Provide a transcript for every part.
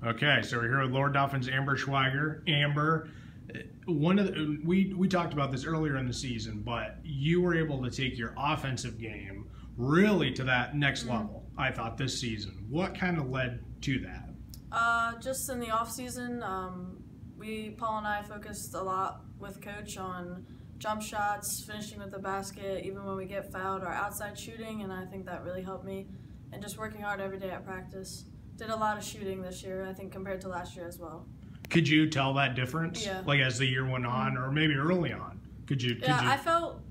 Okay, so we're here with Lower Dauphin's Amber Schweiger. Amber, we talked about this earlier in the season, but you were able to take your offensive game really to that next level, I thought, this season. What kind of led to that? Just in the off season, Paul and I focused a lot with Coach on jump shots, finishing with the basket, even when we get fouled, our outside shooting, and I think that really helped me. And just working hard every day at practice. Did a lot of shooting this year, I think, compared to last year as well. Could you tell that difference? Yeah. Like as the year went on, or maybe early on? I felt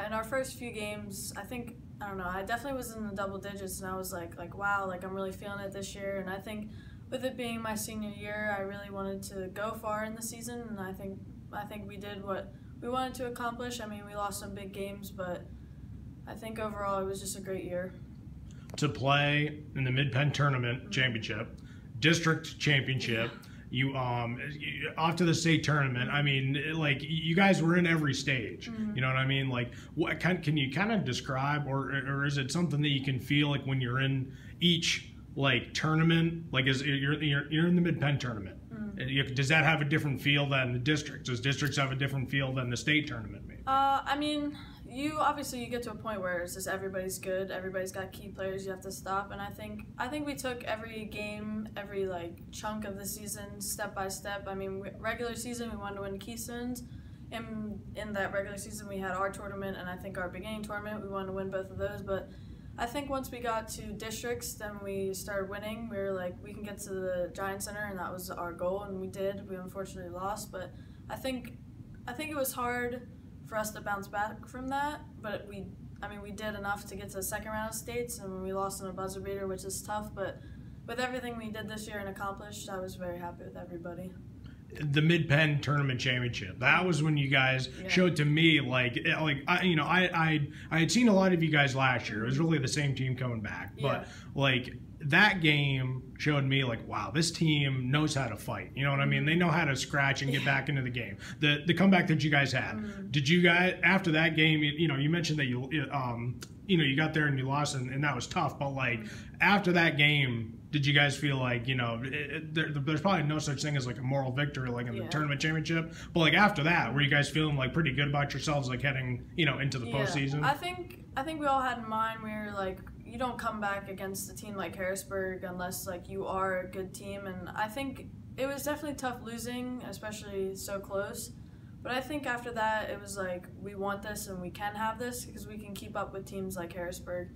in our first few games, I don't know, I definitely was in the double digits, and I was like wow, like I'm really feeling it this year. And I think with it being my senior year, I really wanted to go far in the season, and I think we did what we wanted to accomplish. I mean, we lost some big games, but I think overall it was just a great year. To play in the Mid-Penn Tournament Championship, District Championship, you off to the state tournament. I mean, like, you guys were in every stage. You know what I mean? Like, what can you kind of describe, or is it something that you can feel like when you're in each like tournament? Like, you're in the Mid-Penn Tournament. Does that have a different feel than the districts? Does districts have a different feel than the state tournament? Maybe. I mean, you get to a point where it's just everybody's good, everybody's got key players you have to stop, and I think we took every game, every like chunk of the season step by step. I mean, regular season we wanted to win Keystones. In that regular season we had our tournament, and I think our beginning tournament we wanted to win both of those. But I think once we got to districts, then we started winning. We were like, we can get to the Giant Center, and that was our goal, and we did. We unfortunately lost, but I think it was hard for us to bounce back from that, but we did enough to get to the second round of states, and we lost in a buzzer beater, which is tough, but with everything we did this year and accomplished, I was very happy with everybody. The Mid-Penn Tournament Championship, that was when you guys showed to me, I had seen a lot of you guys last year. It was really the same team coming back, but like that game showed me like, wow, this team knows how to fight. You know what I mean? They know how to scratch and get back into the game. The comeback that you guys had, did you guys, after that game, you mentioned that you got there and you lost, and that was tough, but like after that game, did you guys feel like, there's probably no such thing as like a moral victory like in the tournament championship, but like after that, were you guys feeling like pretty good about yourselves, like heading into the postseason? I think we all had in mind, we were like, you don't come back against a team like Harrisburg unless like you are a good team, and I think it was definitely tough losing, especially so close. But I think after that, it was like, we want this and we can have this because we can keep up with teams like Harrisburg.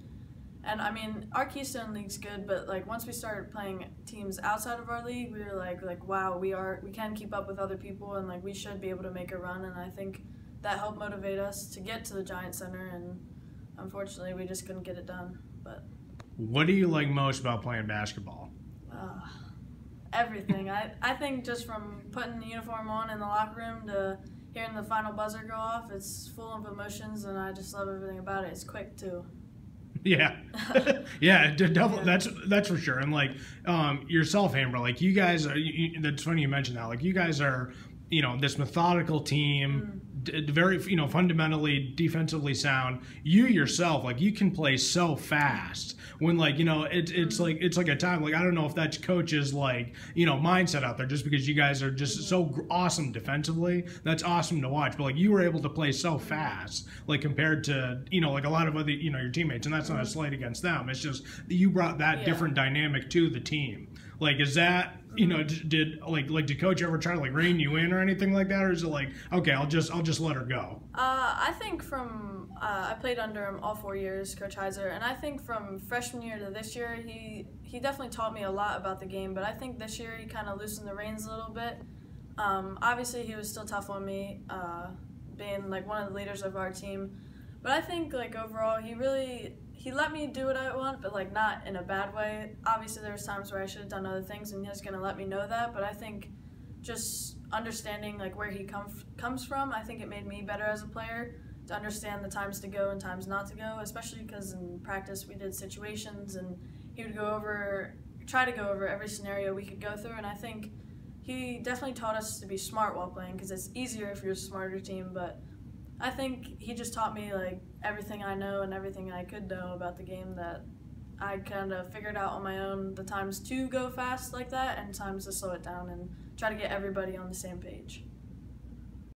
And I mean, our Keystone League's good, but like once we started playing teams outside of our league, we were like wow, we can keep up with other people, and like we should be able to make a run. And I think that helped motivate us to get to the Giant Center, and unfortunately we just couldn't get it done. But what do you like most about playing basketball? Everything. I think just from putting the uniform on in the locker room to hearing the final buzzer go off, it's full of emotions, and I just love everything about it. It's quick too. Yeah, yeah, definitely. That's for sure. And like yourself, Amber, like you guys are. That's funny you mentioned that. Like you guys are, this methodical team, very fundamentally defensively sound. You yourself, like you can play so fast. When like it's like a time, like I don't know if that's coach's like mindset out there, just because you guys are just so awesome defensively. That's awesome to watch. But like you were able to play so fast, like compared to like a lot of other your teammates, and that's not a slight against them. It's just you brought that different dynamic to the team. Like, is that did coach ever try to like rein you in or anything like that, or is it like, okay, I'll just let her go? I think I played under him all 4 years, Coach Heiser, and I think from freshman year to this year, he definitely taught me a lot about the game. But I think this year he kind of loosened the reins a little bit. Obviously, he was still tough on me, being like one of the leaders of our team. But I think like overall, he let me do what I want, but like not in a bad way. Obviously, there was times where I should have done other things, and he was gonna let me know that. But I think just understanding like where he comes from, I think it made me better as a player to understand the times to go and times not to go. Especially because in practice we did situations, and he would try to go over every scenario we could go through. And I think he definitely taught us to be smart while playing, because it's easier if you're a smarter team. But I think he just taught me like everything I know and everything I could know about the game that I kind of figured out on my own the times to go fast like that and times to slow it down and try to get everybody on the same page.